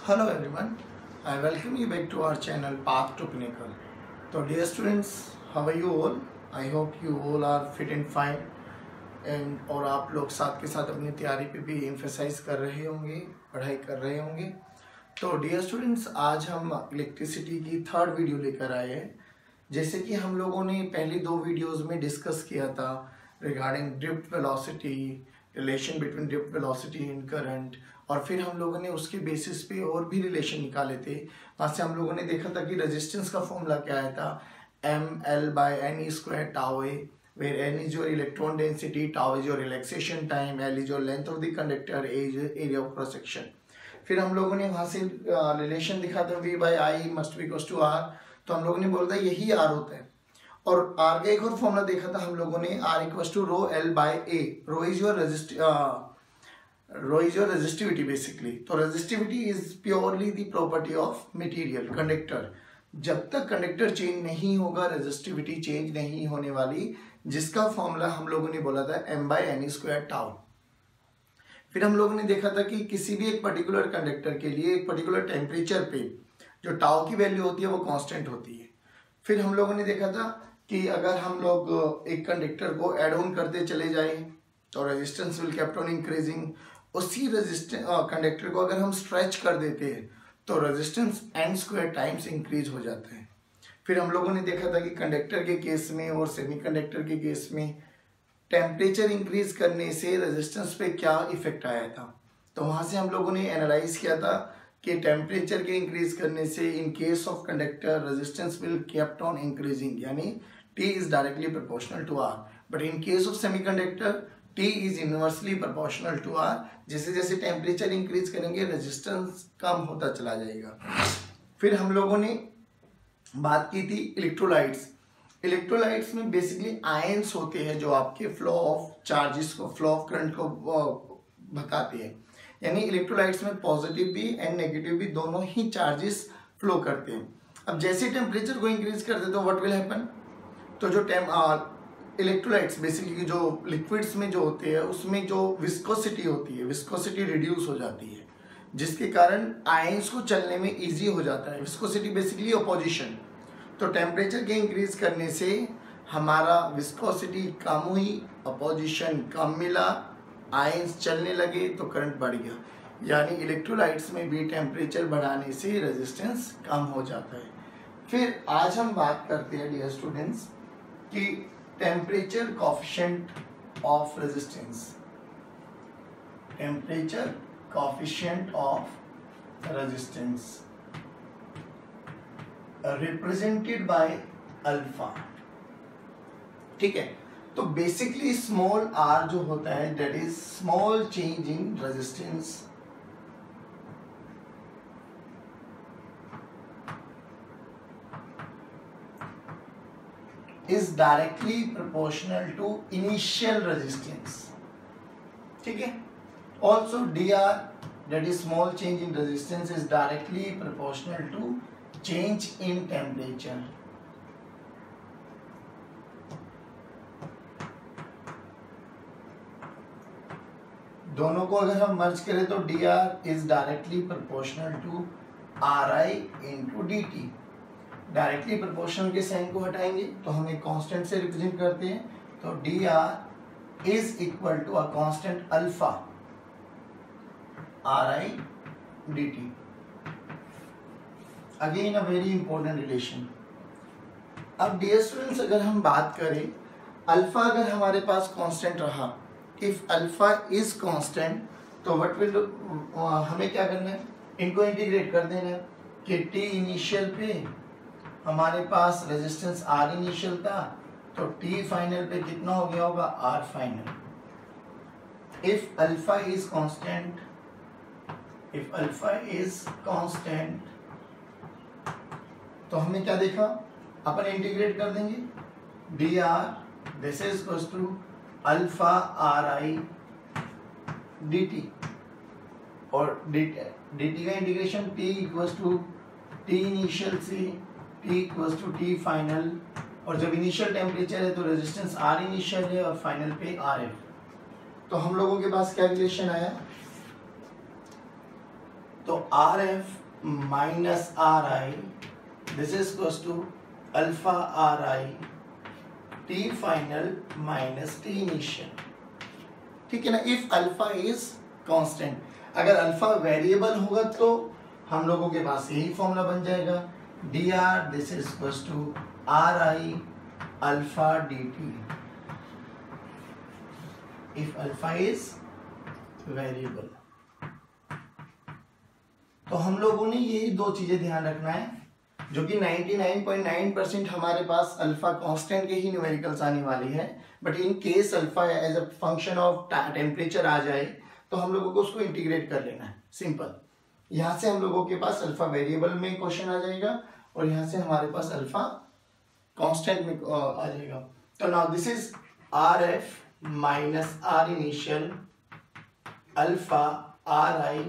Hello everyone, I welcome you back to our channel Path to Pinnacle. So dear students, how are you all? I hope you all are fit and fine and और आप लोग साथ के साथ अपनी तैयारी पे भी एम्फेसाइज कर रहे होंगे, पढ़ाई कर रहे होंगे। तो डियर स्टूडेंट्स, आज हम इलेक्ट्रिसिटी की थर्ड वीडियो लेकर आए हैं। जैसे कि हम लोगों ने पहली दो वीडियोस में डिस्कस किया था regarding drift velocity, relation between drift velocity and current, और फिर हम लोगों ने उसके बेसिस पे और भी रिलेशन निकाले थे। वहाँ से हम लोगों ने देखा था कि रेजिस्टेंस का फॉर्मूला क्या आया था, ml/n² tau a, where n is your electron density, tau is your relaxation time, l is your length of the conductor, a is your area of cross section। फिर हम लोगों ने वहाँ से रिलेशन दिखा था v/I must be equals to r, तो हम लोगों ने बोला था यही r होता है। और r का एक और फॉर्मूला देखा था हम लोगों ने, r equals to ρl/a। Rho is your resistivity basically. तो resistivity is purely the property of material, conductor. जब तक कंडक्टर चेंज नहीं होगा रेजिस्टिविटी चेंज नहीं होने वाली, जिसका फॉर्मूला हम लोगों ने बोला था m/n² टाउ। फिर हम लोगों ने देखा था कि किसी भी एक पर्टिकुलर कंडक्टर के लिए एक पर्टिकुलर टेम्परेचर पे जो टाउ की वैल्यू होती है वो कांस्टेंट होती है। फिर हम लोगों ने देखा था कि अगर हम लोग एक कंडक्टर को ऐड ऑन करते चले जाएं तो resistance will keep on increasing. उसी कंडक्टर को अगर हम स्ट्रेच कर देते हैं तो रेजिस्टेंस n² टाइम्स इंक्रीज हो जाता है। फिर हम लोगों ने देखा था कि कंडक्टर के केस में और सेमीकंडक्टर के केस में टेम्परेचर इंक्रीज करने से रेजिस्टेंस पे क्या इफेक्ट आया था। तो वहाँ से हम लोगों ने एनालाइज किया था कि टेम्परेचर के इंक्रीज करने से in case of conductor resistance will keep on increasing, यानी T is directly proportional to R, but in case of semiconductor T is inversely proportional to R। जैसे जैसे टेम्परेचर इंक्रीज करेंगे रेजिस्टेंस कम होता चला जाएगा। फिर हम लोगों ने बात की थी इलेक्ट्रोलाइट्स। इलेक्ट्रोलाइट्स में बेसिकली आयंस होते हैं जो आपके फ्लो ऑफ चार्जेस को, फ्लो ऑफ करंट को भगाते हैं। यानी इलेक्ट्रोलाइट्स में पॉजिटिव भी एंड नेगेटिव भी दोनों ही चार्जेस फ्लो करते हैं। अब जैसे टेम्परेचर को इंक्रीज कर देते हो व्हाट विल हैपन, तो जो इलेक्ट्रोलाइट्स बेसिकली जो लिक्विड्स में जो होते हैं उसमें जो विस्कोसिटी होती है, विस्कोसिटी रिड्यूस हो जाती है, जिसके कारण आयंस को चलने में इजी हो जाता है। Viscosity basically opposition. तो टेम्परेचर के इंक्रीज करने से हमारा विस्कोसिटी कम हुई, अपोजिशन कम मिला, आयंस चलने लगे तो करंट बढ़ गया। यानी इलेक्ट्रोलाइट्स में भी टेम्परेचर बढ़ाने से रेजिस्टेंस कम हो जाता है। फिर आज हम बात करते हैं डियर स्टूडेंट्स कि temperature coefficient of resistance. Temperature coefficient of resistance represented by alpha. ठीक है, तो बेसिकली स्मॉल r जो होता है that is small change in resistance is directly proportional to initial resistance। ठीक है, also dr that is small change in resistance is directly proportional to change in temperature। दोनों को अगर हम मर्ज करें तो dr is directly proportional to ri into dt। Directly proportional के sign को हटाएंगे तो हम एक कांस्टेंट से रिप्रेजेंट करते हैं, तो dr is equal to a constant alpha ri dt। Again a very important relation. अब डियर स्टूडेंट्स, अगर हम बात करें अल्फा अगर हमारे पास कांस्टेंट रहा, इफ अल्फा इज कांस्टेंट, तो व्हाट विल हमें क्या करना है, इनको इंटीग्रेट कर देना है कि t इनिशियल पे हमारे पास रेजिस्टेंस R इनिशियल था तो T फाइनल पे कितना हो गया होगा R final. If alpha is constant, if alpha is constant तो हमने क्या देखा, अपन इंटीग्रेट कर देंगे dr this is equals to alpha ri dt, और dt का integration t equals to t initial से T equals to T final, और जब इनिशियल टेम्परेचर है तो रेजिस्टेंस R इनिशियल है और फाइनल पे RF। तो हम लोगों के पास क्या रिलेशन आया, तो R F minus R I this is equals to alpha R I T final minus T initial, ठीक है ना। इफ अल्फा इज कांस्टेंट, अगर अल्फा वेरिएबल होगा तो हम लोगों के पास यही फॉर्मूला बन जाएगा, D R this is equals to R I alpha D T, if alpha is variable. तो हम लोगों ने यही दो चीजें ध्यान रखना है, जो कि 99.9% हमारे पास अल्फा कांस्टेंट के ही न्यूमेरिकल्स आने वाली है, but in case alpha as a function of temperature आ जाए तो हम लोगों को उसको इंटीग्रेट कर लेना है, सिंपल। यहां से हम लोगों के पास अल्फा वेरिएबल में क्वेश्चन आ जाएगा और यहां से हमारे पास अल्फा कांस्टेंट में आ जाएगा। तो now this is R F minus R initial alpha R I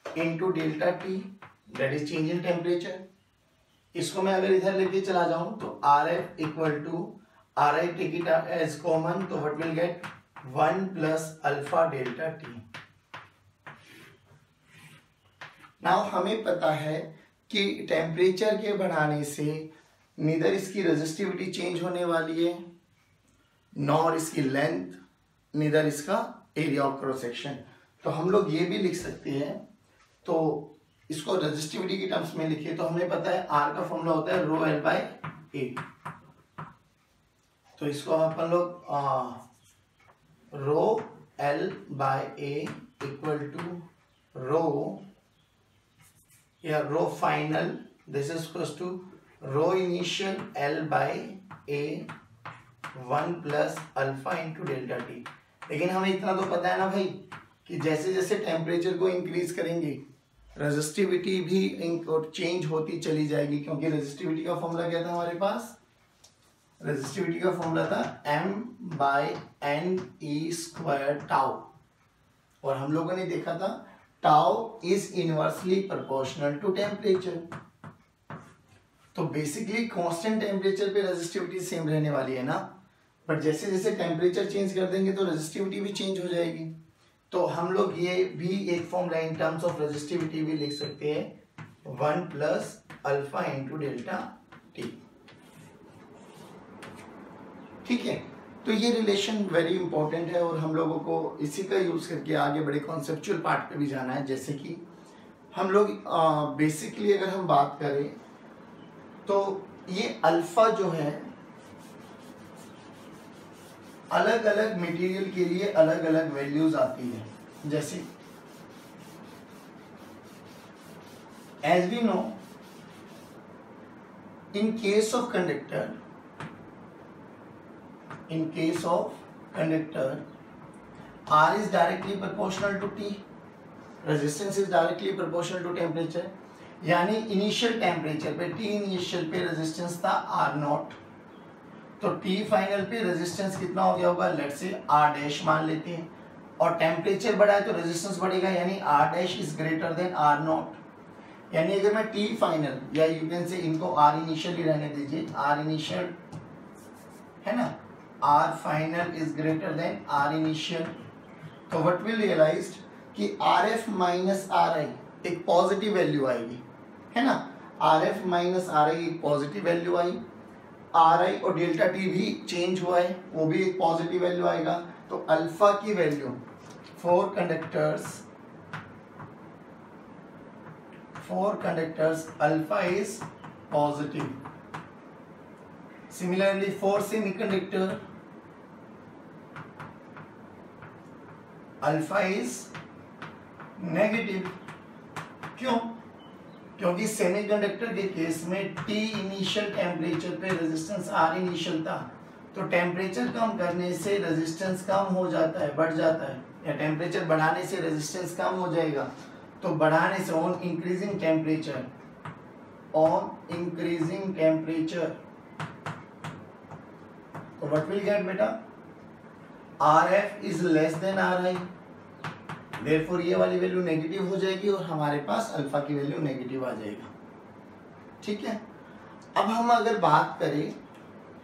into delta T that is change in temperature. इसको मैं अगर इधर लेके चला जाऊं तो R F equal to R I take it as common, तो what will get 1 plus alpha delta T. Now हमें पता है कि टेम्परेचर के बढ़ाने से नीदर इसकी रेजिस्टिविटी चेंज होने वाली है, नॉर इसकी लेंथ, नीदर इसका एरिया ऑफ क्रॉस सेक्शन। तो हम लोग ये भी लिख सकते हैं, तो इसको रेजिस्टिविटी की टर्म्स में लिखिए तो हमें पता है आर का फॉर्मूला होता है रो एल बाई ए। तो इसको अपन लोग rho L by A equal to rho या rho final this is equals to rho initial L by A 1 plus alpha into delta T. लेकिन हमें इतना तो पता है ना भाई कि जैसे जैसे टेम्परेचर को इंक्रीज करेंगे रेजिस्टिविटी भी चेंज होती चली जाएगी, क्योंकि रेजिस्टिविटी का फॉर्मूला क्या था हमारे पास, रेजिस्टिविटी का फॉर्मूला था m by N E square tau, और हम लोगों ने देखा था tau is inversely proportional to temperature. तो बेसिकली कांस्टेंट टेम्परेचर पे रेजिस्टिविटी सेम रहने वाली है ना, बट जैसे जैसे टेम्परेचर चेंज कर देंगे तो रेजिस्टिविटी भी चेंज हो जाएगी। तो हम लोग ये भी एक formula in terms of resistivity भी लिख सकते हैं 1 plus alpha into delta T, ठीक है। तो ये रिलेशन वेरी इंपॉर्टेंट है और हम लोगों को इसी का यूज करके आगे बड़े कॉन्सेप्चुअल पार्ट पे भी जाना है। जैसे कि हम लोग बेसिकली अगर हम बात करें तो ये अल्फा जो है अलग अलग मटेरियल के लिए अलग अलग वैल्यूज आती है। जैसे as we know in case of conductor R is directly proportional to T, resistance is directly proportional to temperature, यानी इनिशियल टेम्परेचर पे T इनिशियल पे रेजिस्टेंस था R0, तो T फाइनल पे रेजिस्टेंस कितना हो गया होगा, लेट्स से R डैश मान लेते हैं, और टेम्परेचर बढ़ा है तो रेजिस्टेंस बढ़ेगा, यानी R dash is greater than R0। यानी अगर मैं T फाइनल या यू कैन से इनको R इनिशियल ही रहने दीजिए, R इनिशियल है ना, R final is greater than R initial, तो व्हाट विल रियलाइज्ड कि RF माइनस RI एक पॉजिटिव वैल्यू आएगी, है ना। RF माइनस RI एक पॉजिटिव वैल्यू आई, RI और डेल्टा टी भी चेंज हुआ है, वो भी एक पॉजिटिव वैल्यू आएगा। तो अल्फा की value four conductors alpha is positive. Similarly for semiconductor alpha is negative. क्यों? क्योंकि सेमीकंडक्टर के केस में T इनिशियल टेम्परेचर पे रेजिस्टेंस R इनिशियल था, तो टेम्परेचर कम करने से रेजिस्टेंस कम हो जाता है, बढ़ जाता है, या टेम्परेचर बढ़ाने से रेजिस्टेंस कम हो जाएगा। तो बढ़ाने से ऑन इंक्रीजिंग टेम्परेचर तो व्हाट विल गेट बेटा, RF is less than RI, therefore ये वाली वैल्यू नेगेटिव हो जाएगी और हमारे पास अल्फा की वैल्यू नेगेटिव आ जाएगा, ठीक है। अब हम अगर बात करें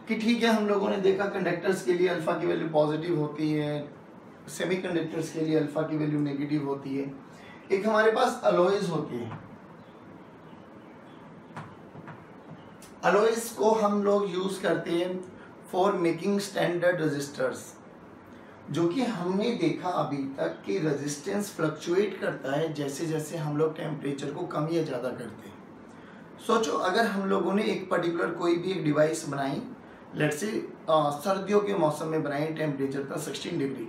कि ठीक है हम लोगों ने देखा कंडक्टर्स के लिए अल्फा की वैल्यू पॉजिटिव होती है, सेमीकंडक्टर्स के लिए अल्फा की वैल्यू नेगेटिव होती है, एक हमारे पास अलॉयज होती है। अलॉयज को हम लोग यूज करते हैं फॉर मेकिंग स्टैंडर्ड रेजिस्टर्स, जो कि हमने देखा अभी तक कि रेजिस्टेंस फ्लक्चुएट करता है जैसे जैसे हम लोग टेम्परेचर को कम या ज़्यादा करते हैं। सोचो अगर हम लोगों ने एक पर्टिकुलर कोई भी एक डिवाइस बनाई, लेट्स से सर्दियों के मौसम में बनाई, टेम्परेचर था 16 डिग्री,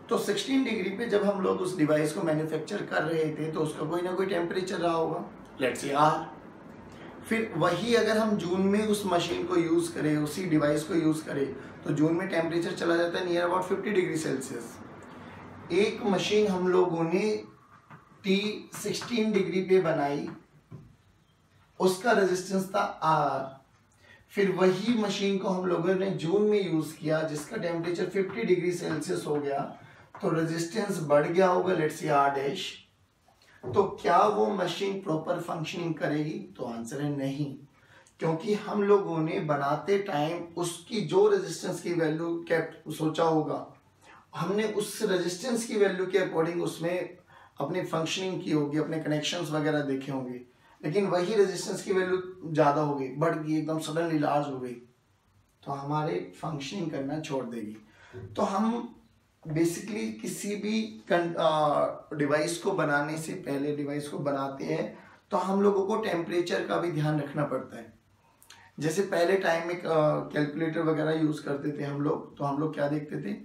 तो 16 डिग्री पे जब हम लोग उस डिवाइस को मैन्युफैक्चर कर रहे थे तो उसका कोई ना कोई टेम्परेचर रहा होगा, लेट्स से आर। फिर वही अगर हम जून में उस मशीन को यूज़ करें, उसी डिवाइस को यूज़ करें, तो जून में टेम्परेचर चला जाता है नियर अबाउट 50 डिग्री सेल्सियस। एक मशीन हम लोगों ने T16 डिग्री पे बनाई, उसका रेजिस्टेंस था आर। फिर वही मशीन को हम लोगों ने जून में यूज़ किया जिसका टेम्परेचर 50 डिग्री सेल्सियस हो गया, तो रेजिस्टेंस बढ़ गया होगा, लेट्स से आर डैश। तो क्या वो मशीन प्रॉपर फंक्शनिंग करेगी? तो आंसर है नहीं, क्योंकि हम लोगों ने बनाते टाइम उसकी जो रेजिस्टेंस की वैल्यू कैप्ट सोचा होगा, हमने उस रेजिस्टेंस की वैल्यू के अकॉर्डिंग उसमें अपनी फंक्शनिंग की होगी, अपने कनेक्शंस वगैरह देखे होंगे, लेकिन वही रेजिस्टेंस की वैल्यू ज़्यादा हो गई, बढ़ गई, एकदम सडनली लार्ज हो गई, तो हमारे फंक्शनिंग करना छोड़ देगी। तो हम बेसिकली किसी भी डिवाइस को बनाने से पहले, डिवाइस को बनाते हैं तो हम लोगों को टेम्परेचर का भी ध्यान रखना पड़ता है। जैसे पहले टाइम में कैलकुलेटर वगैरह यूज़ करते थे हम लोग, तो हम लोग क्या देखते थे,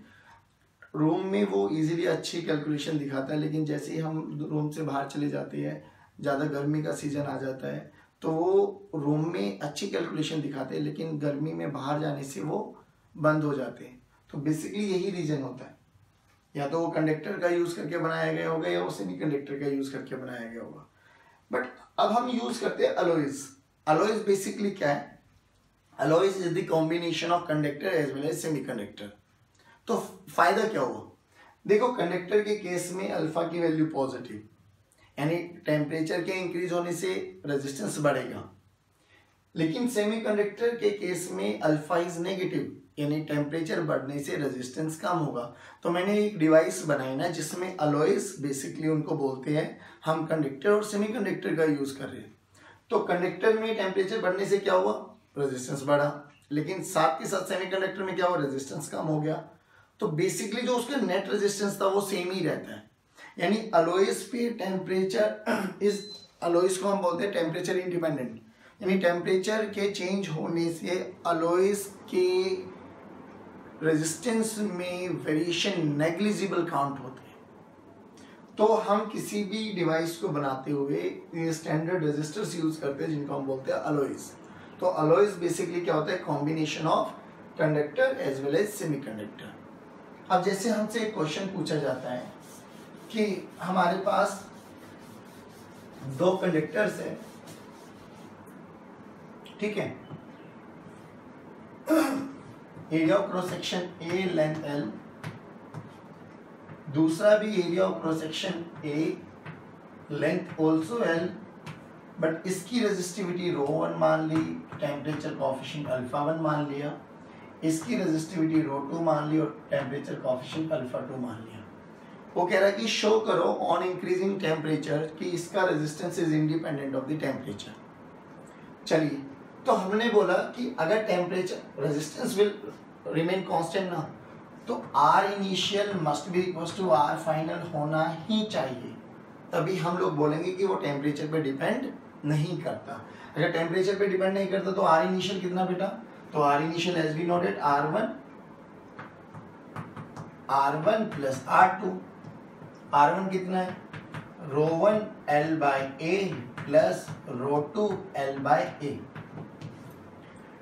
रूम में वो इजीली अच्छी कैलकुलेशन दिखाता है, लेकिन जैसे ही हम रूम से बाहर चले जाते हैं, ज़्यादा गर्मी का सीज़न आ जाता है, तो वो रूम में अच्छी कैलकुलेशन दिखाते हैं, लेकिन गर्मी में बाहर जाने से वो बंद हो जाते हैं। तो बेसिकली यही रीज़न होता है, या तो वो कंडक्टर का यूज़ करके बनाया गया होगा या वो सेमी कंडक्टर का यूज़ करके बनाया गया होगा। बट अब हम यूज़ करते हैं अलॉयज। अलॉयज बेसिकली क्या है? Alloys is the combination of conductor as well as semiconductor. तो फायदा क्या हुआ? देखो, कंडक्टर के केस में अल्फा की वैल्यू पॉजिटिव, यानी टेम्परेचर के इंक्रीज होने से रेजिस्टेंस बढ़ेगा, लेकिन सेमीकंडक्टर के केस में अल्फा इज नेगेटिव, यानी टेम्परेचर बढ़ने से रेजिस्टेंस कम होगा। तो मैंने एक डिवाइस बनाई ना जिसमें अलॉयज बेसिकली उनको बोलते हैं, हम कंडक्टर और सेमीकंडक्टर का यूज कर रहे हैं। तो कंडक्टर में टेम्परेचर बढ़ने से क्या हुआ? रेजिस्टेंस बढ़ा, लेकिन साथ के साथ सेमीकंडक्टर में क्या हुआ? रेजिस्टेंस कम हो गया। तो बेसिकली जो उसका नेट रेजिस्टेंस था वो सेम ही रहता है, यानी अलॉयज पे टेम्परेचर इज, अलॉयज को हम बोलते हैं टेम्परेचर इंडिपेंडेंट, यानी टेम्परेचर के चेंज होने से अलॉयज के रेजिस्टेंस में वेरिएशन नेग्लिजिबल काउंट होते हैं। तो हम किसी भी डिवाइस को बनाते हुए ये स्टैंडर्ड रेजिस्टर्स यूज करते हैं जिनको हम बोलते हैं अलॉयज। तो अलॉयज बेसिकली क्या होता है? Combination of conductor as well as semiconductor. अब जैसे हमसे एक क्वेश्चन पूछा जाता है कि हमारे पास दो कंडक्टर्स है, ठीक है, area of cross section A, length L, दूसरा भी area of cross section A, length also L, but इसकी रेजिस्टिविटी ρ1 मान ली, टेम्परेचर कोएफिशिएंट α1 मान लिया, इसकी रेजिस्टिविटी ρ2 मान ली और टेम्परेचर कोएफिशिएंट α2 मान लिया। वो कह रहा है कि शो करो ऑन इंक्रीजिंग टेम्परेचर कि इसका resistance is independent of the temperature. चलिए, तो हमने बोला कि अगर temperature resistance will remain constant ना, तो R initial must be equal to R final होना ही चाहिए, तभी हम लोग बोलेंगे कि वो टेम्परेचर पे डिपेंड नहीं करता। अगर टेम्परेचर पे डिपेंड नहीं करता तो आर इनिशियल कितना बेटा? तो R initial as we noted R1 plus R2। R1 कितना है? ρ1 L by A plus ρ2 L by A.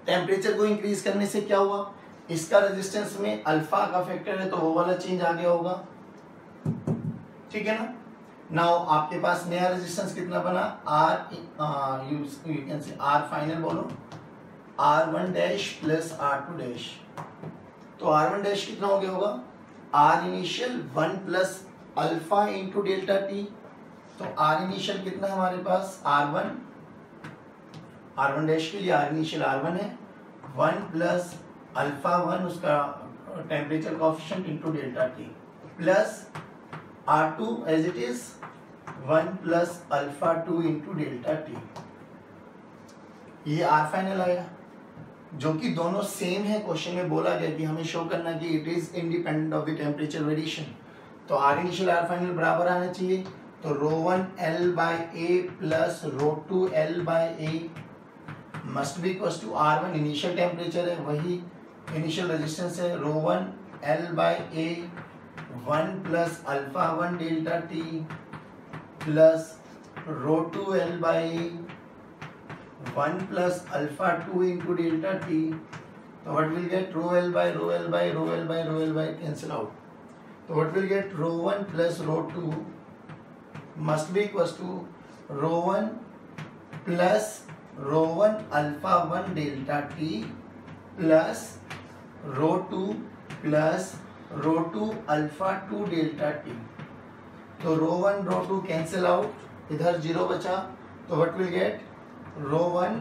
Temperature को इंक्रीज करने से क्या हुआ? इसका रेजिस्टेंस में अल्फा का फैक्टर है तो वो वाला चेंज आ गया होगा, ठीक है ना। नाउ आपके पास नया रेजिस्टेंस कितना बना? R you can say R final बोलो, R1 dash plus R2 dash. तो R1 डैश कितना हो गया होगा? R initial 1 plus alpha into delta T. तो आर इनिशियल कितना है हमारे पास? R1 डैश के लिए आर इनिशियल R1 है, 1 प्लस अल्फा 1 उसका temperature coefficient into delta T, plus R2 as it is 1 plus alpha 2 into delta T, ये R final आया, जो कि दोनों सेम है। क्वेश्चन में बोला गया कि हमें शो करना कि it is independent of the temperature variation, तो आर इनिशियल आर फाइनल बराबर आना चाहिए। तो ρ1 L by A plus ρ2 L by A must be equal to R1 initial temperature है, वही इनिशियल रेजिस्टेंस है, ρ1 L by A 1 plus alpha 1 delta T plus ρ2 L by A 1 plus alpha 2 into delta t. So what will get? Rho L by rho L by rho L by rho L by cancel out. So what will get? Rho 1 plus rho 2 must be equals to rho 1 plus rho 1 alpha 1 delta t plus rho 2 plus rho 2 alpha 2 delta t. तो rho 1 rho 2 cancel out, इधर 0 बचा, तो what will get? rho 1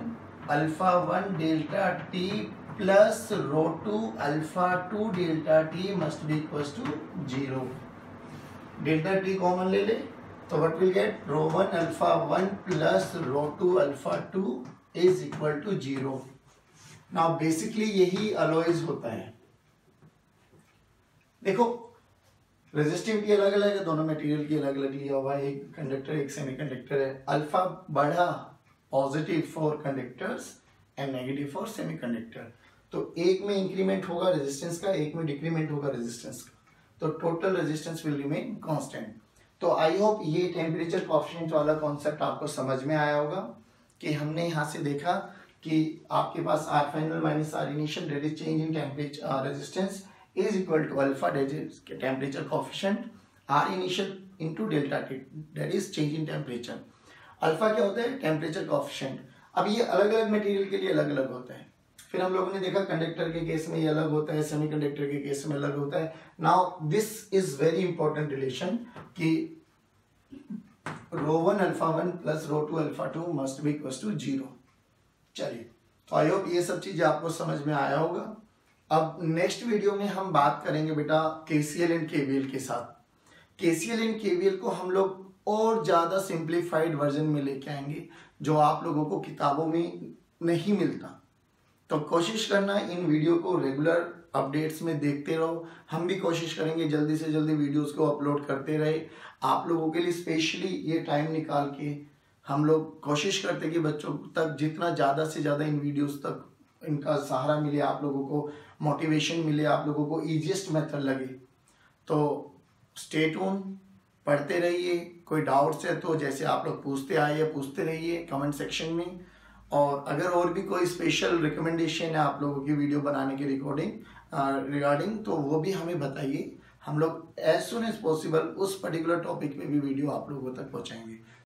alpha 1 delta t plus rho 2 alpha 2 delta t must be equals to 0. Delta t common ले ले, तो what will get? rho 1 alpha 1 plus rho 2 alpha 2 is equal to 0. Now basically यही alloys होता है। देखो resistivity अलग अलग है, दोनों मटेरियल की अलग अलग लिया हुआ है, एक कंडक्टर एक सेमीकंडक्टर है। अल्फा बढ़ा positive for conductors and negative for semiconductor, तो एक में इंक्रीमेंट होगा रेजिस्टेंस का, एक में डिक्रीमेंट होगा रेजिस्टेंस का, तो total resistance will remain constant. तो आई होप ये टेम्परेचर कोएफिशिएंट वाला कॉन्सेप्ट आपको समझ में आया होगा कि हमने यहाँ से देखा कि आपके पास R final minus R initial that is change in temperature resistance is equal to alpha that is temperature coefficient, R initial into delta T that is change in temperature. Alpha क्या होता है? Temperature coefficient. अब ये अलग अलग material के लिए अलग अलग होता है। फिर हम लोगों ने देखा कंडक्टर के केस में ये अलग होता है, सेमीकंडक्टर के केस में अलग होता है। Now this is very important relation कि rho 1 alpha 1 plus rho 2 alpha 2 must be equals to 0। चलिए, तो आई होप ये सब चीजें आपको समझ में आया होगा। अब नेक्स्ट वीडियो में हम बात करेंगे बेटा KCL एंड KVL के साथ। KCL एंड KVL को हम लोग और ज़्यादा सिंप्लीफाइड वर्जन में लेके आएंगे, जो आप लोगों को किताबों में नहीं मिलता। तो कोशिश करना इन वीडियो को रेगुलर अपडेट्स में देखते रहो। हम भी कोशिश करेंगे जल्दी से जल्दी वीडियोस को अपलोड करते रहे आप लोगों के लिए। स्पेशली ये टाइम निकाल के हम लोग कोशिश करते कि बच्चों तक जितना ज़्यादा से ज़्यादा इन वीडियोस तक इनका सहारा मिले, आप लोगों को मोटिवेशन मिले, आप लोगों को ईजिएस्ट मेथड लगे। तो स्टे ट्यून, पढ़ते रहिए। कोई डाउट्स है तो जैसे आप लोग पूछते आइए, पूछते रहिए कमेंट सेक्शन में। और अगर और भी कोई स्पेशल रिकमेंडेशन है आप लोगों की वीडियो बनाने की रिगार्डिंग, तो वो भी हमें बताइए। हम लोग एज सुन एज पॉसिबल उस पर्टिकुलर टॉपिक पे भी वीडियो आप लोगों तक पहुंचाएंगे।